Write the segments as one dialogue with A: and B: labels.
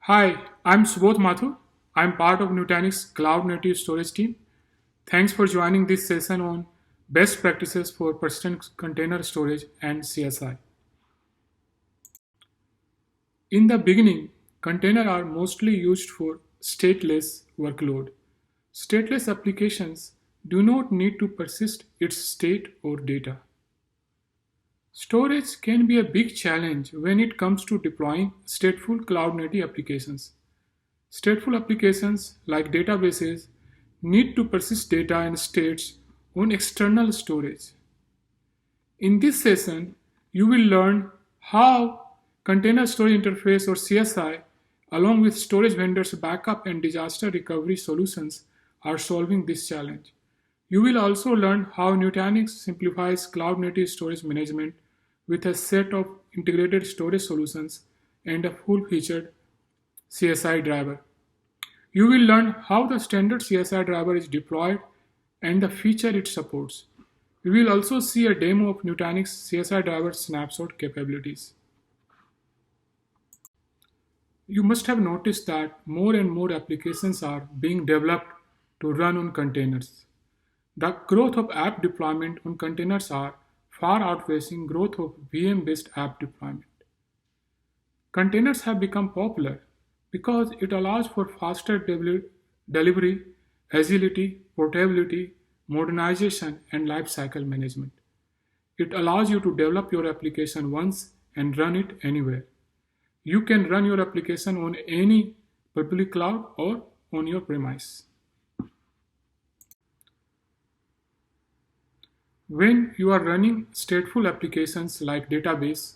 A: Hi, I'm Subodh Mathur. I'm part of Nutanix Cloud Native Storage team. Thanks for joining this session on best practices for persistent container storage and CSI. In the beginning, containers are mostly used for stateless workload. Stateless applications do not need to persist its state or data. Storage can be a big challenge when it comes to deploying stateful cloud native applications. Stateful applications like databases need to persist data and states on external storage. In this session, you will learn how Container Storage Interface or CSI, along with storage vendors' backup and disaster recovery solutions, are solving this challenge. You will also learn how Nutanix simplifies cloud native storage management with a set of integrated storage solutions and a full-featured CSI driver. You will learn how the standard CSI driver is deployed and the feature it supports. We will also see a demo of Nutanix CSI driver snapshot capabilities. You must have noticed that more and more applications are being developed to run on containers. The growth of app deployment on containers are far outpacing growth of VM-based app deployment. Containers have become popular because it allows for faster delivery, agility, portability, modernization, and lifecycle management. It allows you to develop your application once and run it anywhere. You can run your application on any public cloud or on your premise. When you are running stateful applications like database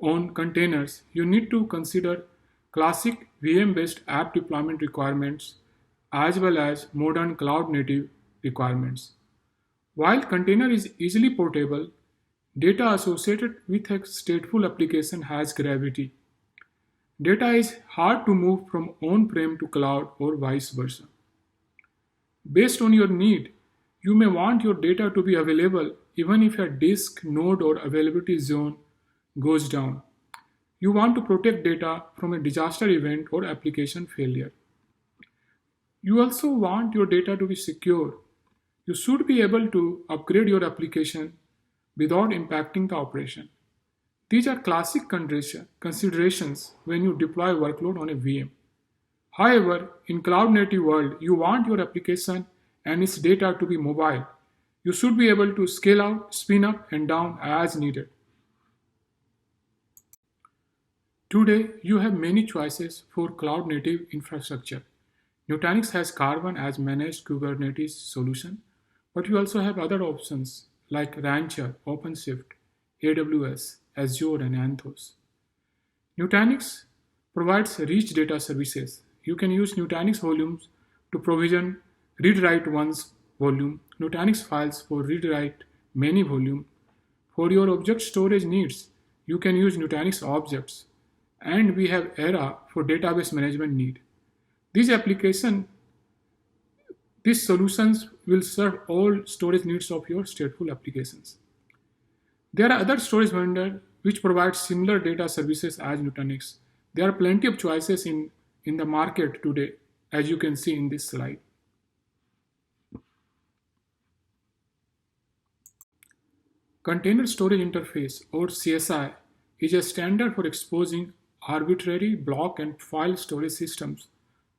A: on containers, you need to consider classic VM-based app deployment requirements as well as modern cloud-native requirements. While container is easily portable, data associated with a stateful application has gravity. Data is hard to move from on-prem to cloud or vice versa. Based on your need, you may want your data to be available even if a disk, node, or availability zone goes down. You want to protect data from a disaster event or application failure. You also want your data to be secure. You should be able to upgrade your application without impacting the operation. These are classic considerations when you deploy workload on a VM. However, in cloud native world, you want your application and its data to be mobile. You should be able to scale out, spin up, and down as needed. Today, you have many choices for cloud native infrastructure. Nutanix has Karbon as managed Kubernetes solution, but you also have other options like Rancher, OpenShift, AWS, Azure, and Anthos. Nutanix provides rich data services. You can use Nutanix volumes to provision read-write once volume, Nutanix files for read-write many volume. For your object storage needs, you can use Nutanix objects. And we have Era for database management need. These solutions will serve all storage needs of your stateful applications. There are other storage vendors which provide similar data services as Nutanix. There are plenty of choices in the market today, as you can see in this slide. Container Storage Interface or CSI is a standard for exposing arbitrary block and file storage systems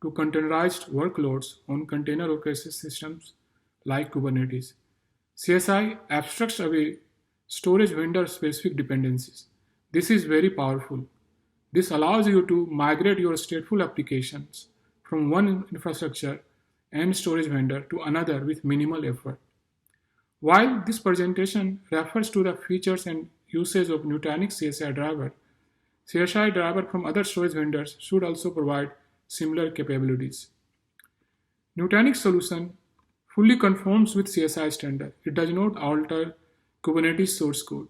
A: to containerized workloads on container orchestration systems like Kubernetes. CSI abstracts away storage vendor specific dependencies. This is very powerful. This allows you to migrate your stateful applications from one infrastructure and storage vendor to another with minimal effort. While this presentation refers to the features and usage of Nutanix CSI driver, CSI driver from other storage vendors should also provide similar capabilities. Nutanix solution fully conforms with CSI standard. It does not alter Kubernetes source code.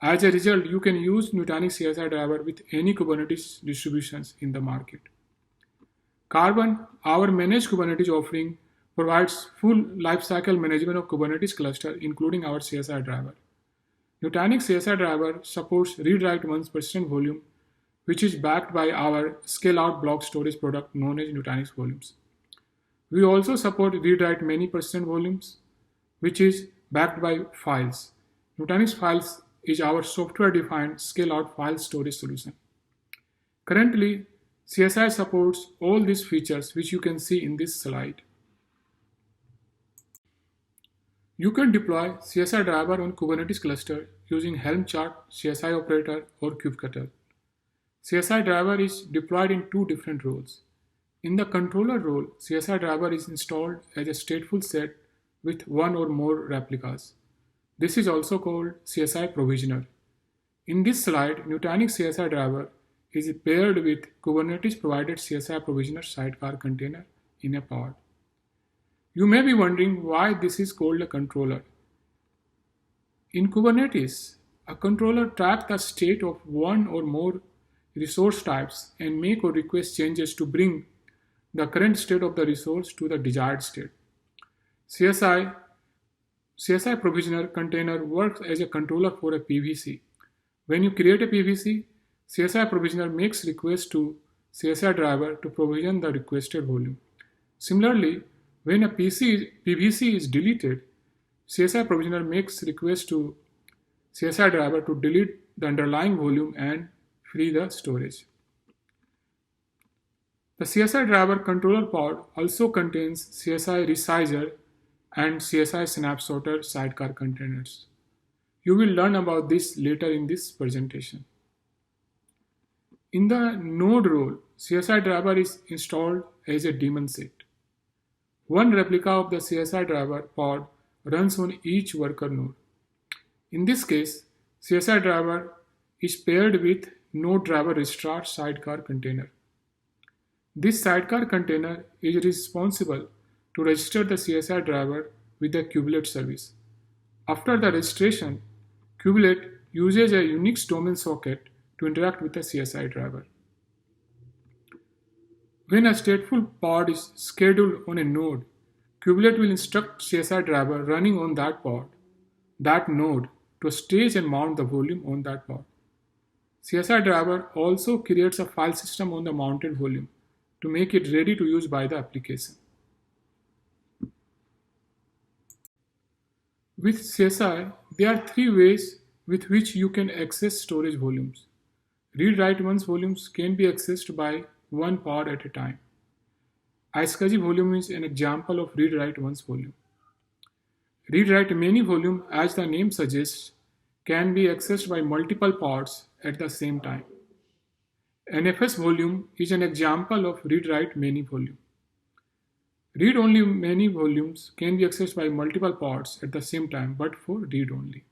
A: As a result, you can use Nutanix CSI driver with any Kubernetes distributions in the market. Karbon, our managed Kubernetes offering, provides full lifecycle management of Kubernetes cluster, including our CSI driver. Nutanix CSI driver supports read-write once persistent volume which is backed by our scale-out block storage product known as Nutanix Volumes. We also support read-write many persistent volumes, which is backed by Files. Nutanix Files is our software-defined scale-out file storage solution. Currently, CSI supports all these features which you can see in this slide. You can deploy CSI driver on Kubernetes cluster using Helm chart, CSI operator, or kubectl. CSI driver is deployed in two different roles. In the controller role, CSI driver is installed as a stateful set with one or more replicas. This is also called CSI provisioner. In this slide, Nutanix CSI driver is paired with Kubernetes provided CSI provisioner sidecar container in a pod. You may be wondering why this is called a controller. In Kubernetes, a controller tracks the state of one or more resource types and make or request changes to bring the current state of the resource to the desired state. CSI provisioner container works as a controller for a PVC. When you create a PVC, CSI provisioner makes request to CSI driver to provision the requested volume. Similarly, when a PVC is deleted, CSI provisioner makes request to CSI driver to delete the underlying volume and free the storage. The CSI driver controller pod also contains CSI resizer and CSI snapshotter sidecar containers. You will learn about this later in this presentation. In the node role, CSI driver is installed as a daemon set. One replica of the CSI driver pod runs on each worker node. In this case, CSI driver is paired with node driver registrar sidecar container. This sidecar container is responsible to register the CSI driver with the kubelet service. After the registration, kubelet uses a Unix domain socket to interact with the CSI driver. When a stateful pod is scheduled on a node, kubelet will instruct CSI driver running on that node, to stage and mount the volume on that pod. CSI driver also creates a file system on the mounted volume to make it ready to use by the application. With CSI, there are three ways with which you can access storage volumes. Read-write one's volumes can be accessed by one pod at a time. iSCSI volume is an example of read-write one's volume. Read-write many volume, as the name suggests, can be accessed by multiple pods at the same time. NFS volume is an example of read-write many volume. Read-only many volumes can be accessed by multiple pods at the same time, but for read-only.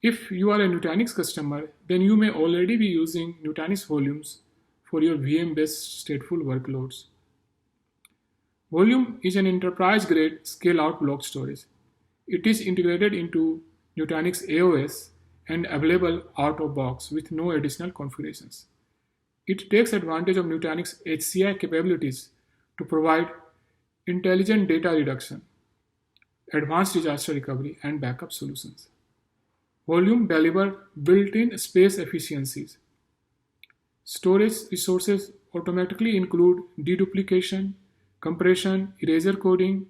A: If you are a Nutanix customer, then you may already be using Nutanix volumes for your VM-based stateful workloads. Volume is an enterprise-grade scale-out block storage. It is integrated into Nutanix AOS and available out of box with no additional configurations. It takes advantage of Nutanix HCI capabilities to provide intelligent data reduction, advanced disaster recovery, and backup solutions. Volume delivers built-in space efficiencies. Storage resources automatically include deduplication, compression, erasure coding,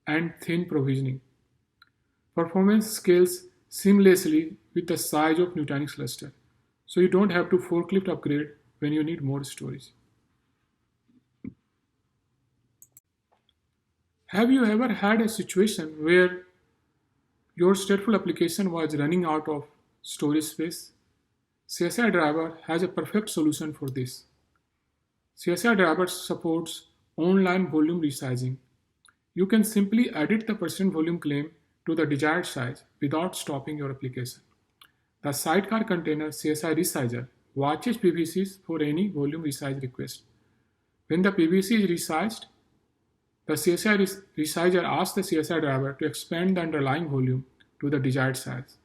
A: and thin provisioning. Performance scales seamlessly with the size of Nutanix cluster, so you don't have to forklift upgrade when you need more storage. Have you ever had a situation where your stateful application was running out of storage space? CSI driver has a perfect solution for this. CSI driver supports online volume resizing. You can simply edit the percent volume claim to the desired size without stopping your application. The sidecar container CSI resizer watches PVCs for any volume resize request. When the PVC is resized, the CSI resizer asks the CSI driver to expand the underlying volume to the desired size.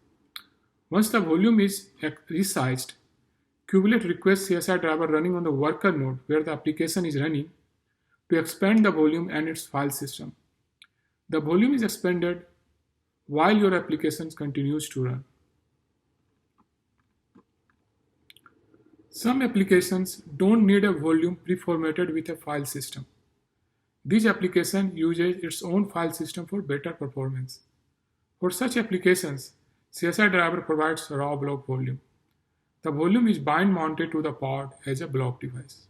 A: Once the volume is resized, kubelet requests CSI driver running on the worker node where the application is running to expand the volume and its file system. The volume is expanded while your application continues to run. Some applications don't need a volume pre-formatted with a file system. This application uses its own file system for better performance. For such applications, CSI driver provides raw block volume. The volume is bind mounted to the pod as a block device.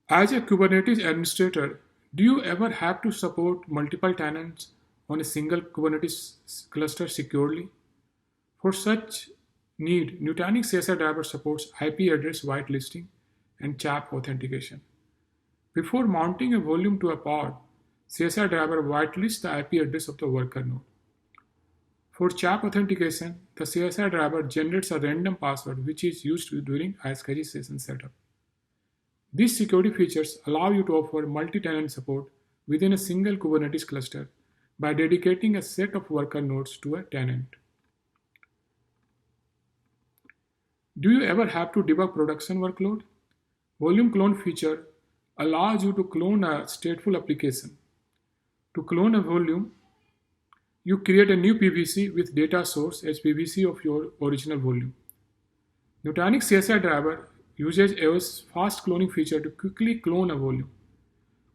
A: As a Kubernetes administrator, do you ever have to support multiple tenants on a single Kubernetes cluster securely? For such need, Nutanix CSI driver supports IP address whitelisting and CHAP authentication. Before mounting a volume to a pod, CSI driver whitelists the IP address of the worker node. For CHAP authentication, the CSI driver generates a random password which is used during iSCSI session setup. These security features allow you to offer multi-tenant support within a single Kubernetes cluster by dedicating a set of worker nodes to a tenant. Do you ever have to debug production workload? Volume clone feature allows you to clone a stateful application. To clone a volume, you create a new PVC with data source as PVC of your original volume. Nutanix CSI driver uses AOS fast cloning feature to quickly clone a volume.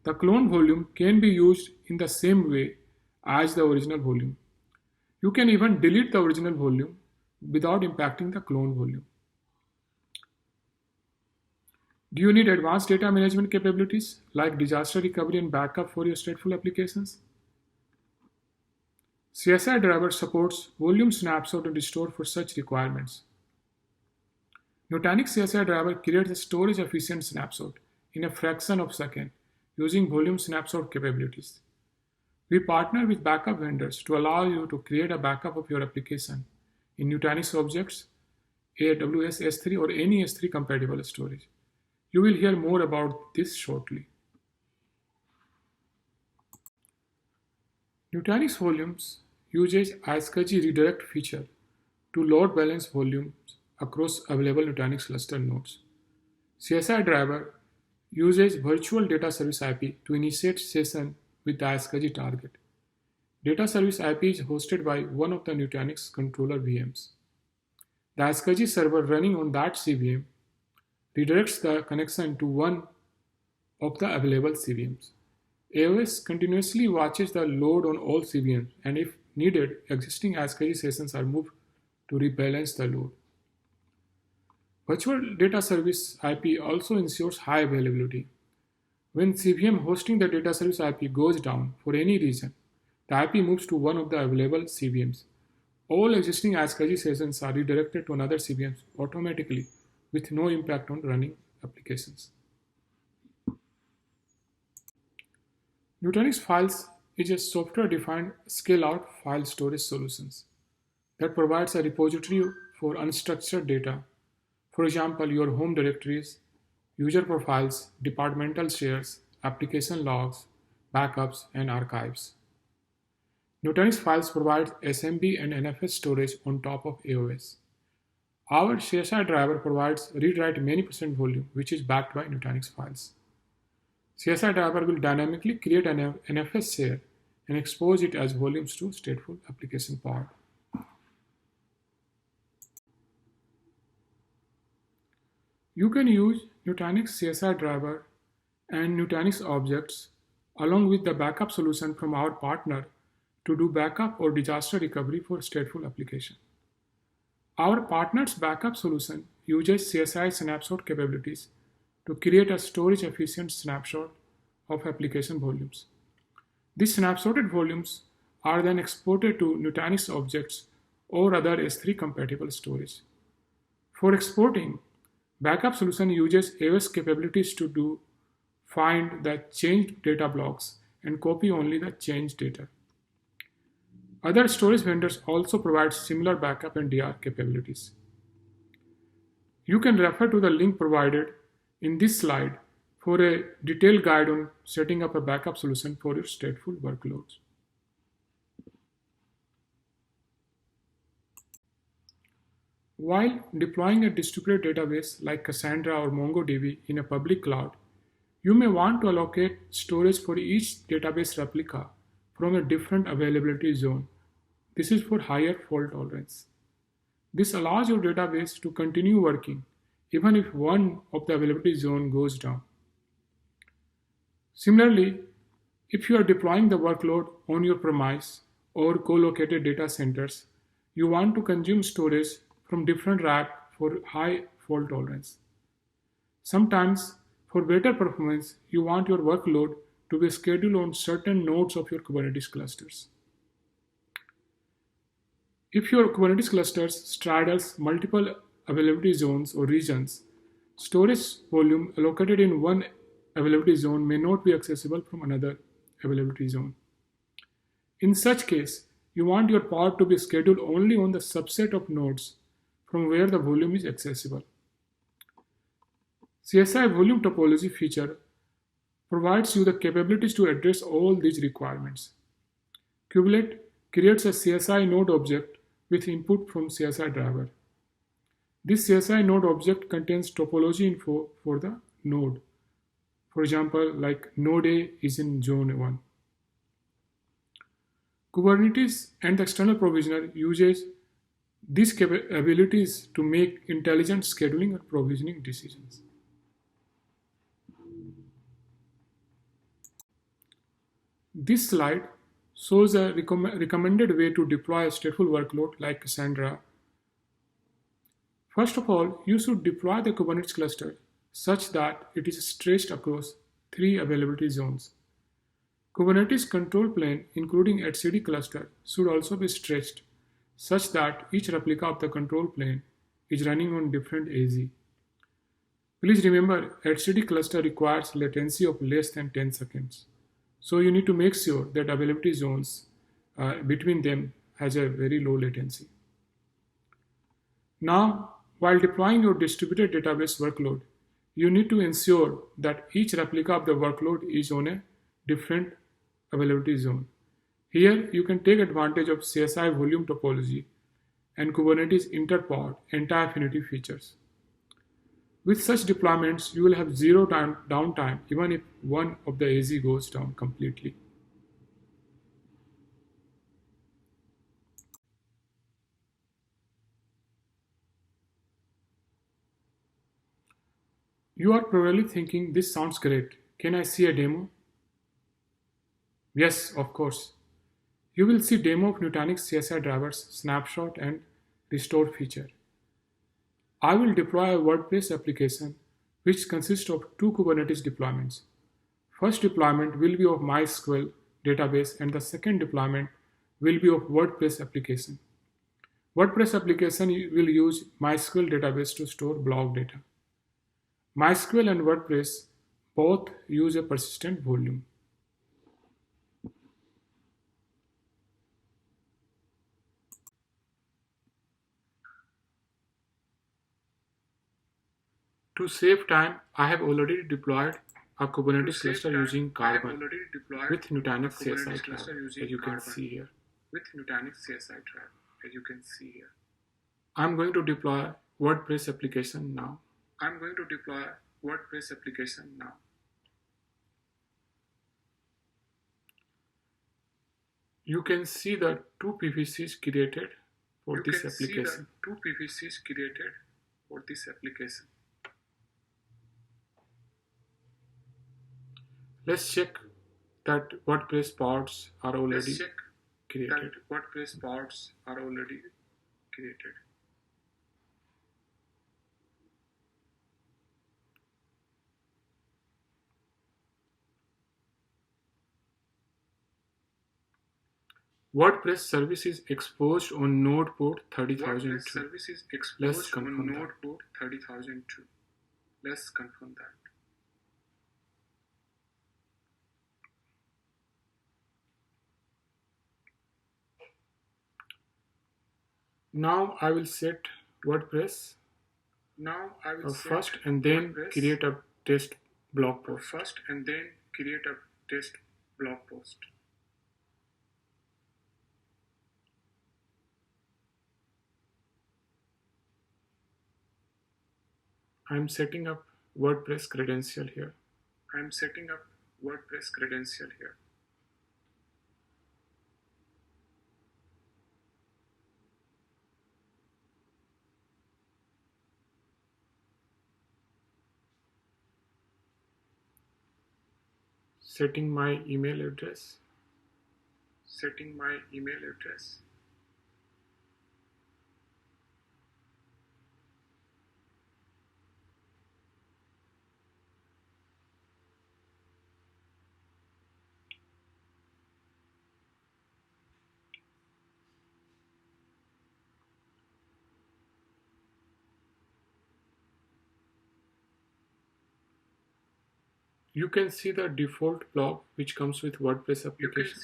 A: The clone volume can be used in the same way as the original volume. You can even delete the original volume without impacting the clone volume. Do you need advanced data management capabilities like disaster recovery and backup for your stateful applications? CSI driver supports volume snapshot and restore for such requirements. Nutanix CSI driver creates a storage efficient snapshot in a fraction of a second using volume snapshot capabilities. We partner with backup vendors to allow you to create a backup of your application in Nutanix Objects, AWS S3 or any S3 compatible storage. You will hear more about this shortly. Nutanix Volumes uses iSCSI redirect feature to load balance volumes across available Nutanix cluster nodes. CSI driver uses virtual data service IP to initiate session with the iSCSI target. Data service IP is hosted by one of the Nutanix controller VMs. The iSCSI server running on that CVM redirects the connection to one of the available CVMs. AOS continuously watches the load on all CVMs, and if needed, existing iSCSI sessions are moved to rebalance the load. Virtual data service IP also ensures high availability. When CVM hosting the data service IP goes down for any reason, the IP moves to one of the available CVMs. All existing iSCSI sessions are redirected to another CVM automatically with no impact on running applications. Nutanix Files is a software-defined scale-out file storage solutions that provides a repository for unstructured data. For example, your home directories, user profiles, departmental shares, application logs, backups, and archives. Nutanix Files provides SMB and NFS storage on top of AOS. Our CSI driver provides read-write many percent volume, which is backed by Nutanix Files. CSI driver will dynamically create an NFS share and expose it as volumes to stateful application pod. You can use Nutanix CSI driver and Nutanix objects along with the backup solution from our partner to do backup or disaster recovery for stateful application. Our partner's backup solution uses CSI snapshot capabilities to create a storage efficient snapshot of application volumes. These snapshotted volumes are then exported to Nutanix objects or other S3 compatible storage. For exporting, backup solution uses AOS capabilities to find the changed data blocks and copy only the changed data. Other storage vendors also provide similar backup and DR capabilities. You can refer to the link provided in this slide for a detailed guide on setting up a backup solution for your stateful workloads. While deploying a distributed database like Cassandra or MongoDB in a public cloud, you may want to allocate storage for each database replica from a different availability zone. This is for higher fault tolerance. This allows your database to continue working even if one of the availability zone goes down. Similarly, if you are deploying the workload on your premise or co-located data centers, you want to consume storage from different rack for high fault tolerance. Sometimes, for better performance, you want your workload to be scheduled on certain nodes of your Kubernetes clusters. If your Kubernetes clusters straddles multiple availability zones or regions, storage volume allocated in one availability zone may not be accessible from another availability zone. In such case, you want your pod to be scheduled only on the subset of nodes from where the volume is accessible. CSI volume topology feature provides you the capabilities to address all these requirements. Kubelet creates a CSI node object with input from CSI driver. This CSI node object contains topology info for the node. For example, like node A is in zone 1. Kubernetes and the external provisioner uses these capabilities to make intelligent scheduling and provisioning decisions. This slide shows a recommended way to deploy a stateful workload like Cassandra. First of all, you should deploy the Kubernetes cluster such that it is stretched across 3 availability zones. Kubernetes control plane, including etcd cluster, should also be stretched such that each replica of the control plane is running on different AZ. Please remember, etcd cluster requires latency of less than 10 seconds. So you need to make sure that availability zones between them has a very low latency. Now, while deploying your distributed database workload, you need to ensure that each replica of the workload is on a different availability zone. Here, you can take advantage of CSI volume topology and Kubernetes interpod anti-affinity features. With such deployments, you will have zero downtime even if one of the AZ goes down completely. You are probably thinking, this sounds great. Can I see a demo? Yes, of course. You will see demo of Nutanix CSI drivers, snapshot and restore feature. I will deploy a WordPress application which consists of 2 Kubernetes deployments. First deployment will be of MySQL database and the second deployment will be of WordPress application. WordPress application will use MySQL database to store blog data. MySQL and WordPress both use a persistent volume. To save time, I have already deployed a Kubernetes cluster using Karbon with Nutanix CSI driver, as you can see here. I'm going to deploy WordPress application now. You can see the 2 PVCs created for this application. Let's check that WordPress pods are already created. WordPress service is exposed on node port 30,002. Let's confirm that. Now I will set WordPress first and then create a test blog post. I'm setting up WordPress credential here. setting my email address. You can see the default blog which comes with WordPress application.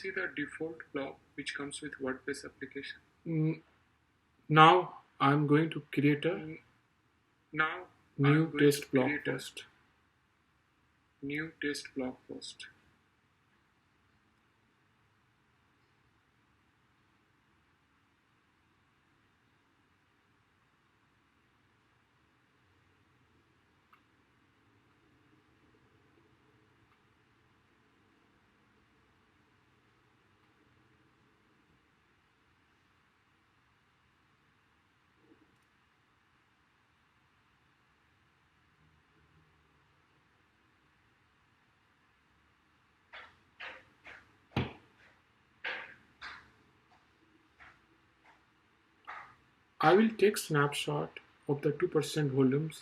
A: Now I'm going to create a new test blog post. I will take snapshot of the 2% volumes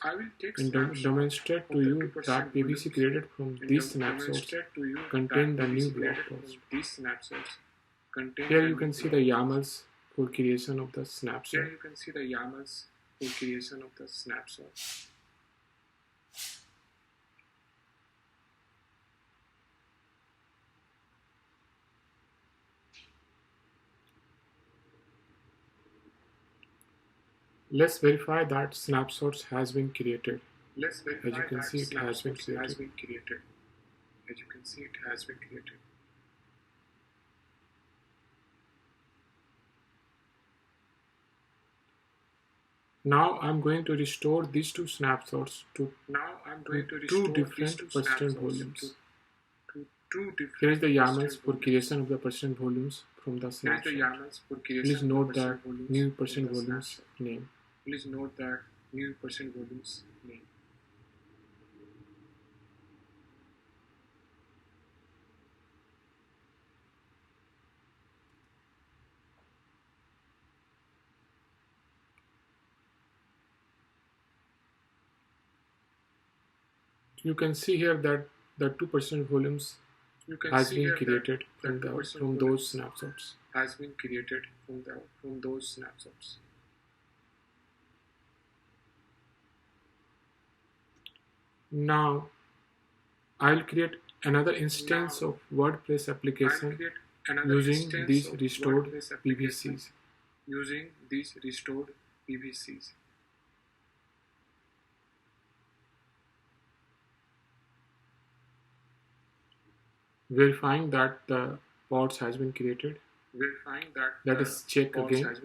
A: and demonstrate to you that PVC created from these snapshots contain the new blog post. Here you can see the YAMLs for creation of the snapshot. Let's verify that snapshots has been created. As you can see, it has been created. Now I'm going to restore these two snapshots to two different percent volumes. Here is the YAMLs for creation of the percent volumes from the snapshot. Please note that new percent volumes name. You can see here that the 2% volumes has been created from those snapshots. Now I'll create another instance of WordPress application using these restored PVCs. Verifying that the pods has been created. Let us check again.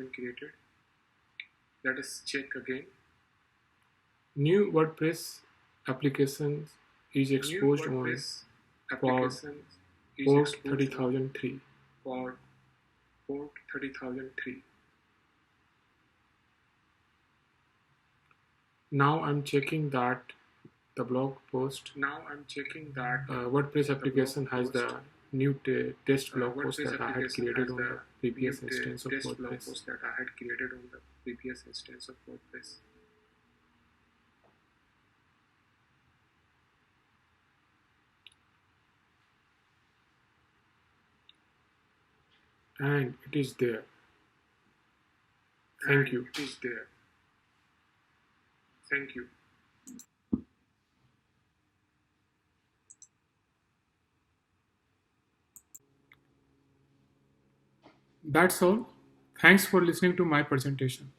A: New WordPress application is exposed on port 30,003. Now I'm checking that the blog post WordPress application has the new test blog post that I had created on the previous instance of WordPress. And it is there. Thank you. That's all. Thanks for listening to my presentation.